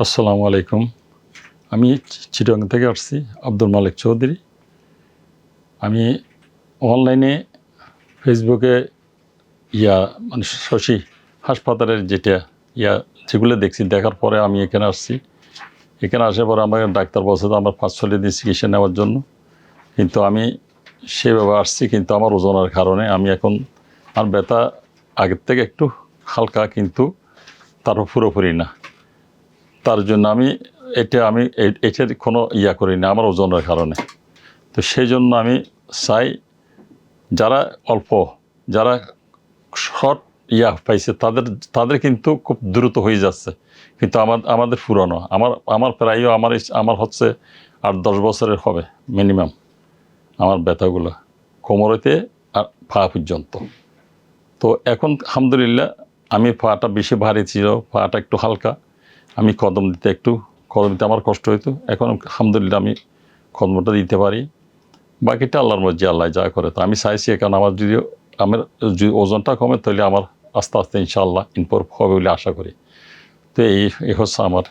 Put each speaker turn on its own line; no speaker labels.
আসসালামু আলাইকুম। আমি চিটাগাং থেকে আসছি, আব্দুল মালিক চৌধুরী। আমি অনলাইনে ফেসবুকে মানে শশী হাসপাতালের যেগুলো দেখছি, দেখার পরে আমি এখানে আসছি। এখানে আসার পরে আমাকে ডাক্তার বলছে যে আমার 5-6 দিন চিকিৎসা নেওয়ার জন্য। কিন্তু আমি সেভাবে আসছি, কিন্তু আমার ওজনের কারণে আমি এখন আমার ব্যথা আগের থেকে একটু হালকা, কিন্তু তারও পুরোপুরি না। তার জন্য আমি এটার কোনো করি না আমার ওজনের কারণে। তো সেই জন্য আমি চাই যারা যারা শর্ট পাইছে তাদের কিন্তু খুব দ্রুত হয়ে যাচ্ছে, কিন্তু আমাদের পুরনো আমার প্রায়ও আমার হচ্ছে 8-10 বছরের হবে মিনিমাম আমার ব্যথাগুলো কোমরেতে আর পা পর্যন্ত। তো এখন আলহামদুলিল্লাহ আমি পাটা বেশি ভারী ছিল, পাটা একটু হালকা। আমি কদম দিতে আমার কষ্ট হইতো। এখন আলহামদুলিল্লাহ আমি কদমটা দিতে পারি। বাকিটা আল্লাহর মর্জি, আল্লাহ যা করে। তো আমি চাইছি, কারণ আমার যদি ওজনটা কমে, তাহলে আমার আস্তে আস্তে ইনশাআল্লাহ ইমপ্রুভ হবে বলে আশা করি। তো এই হচ্ছে আমার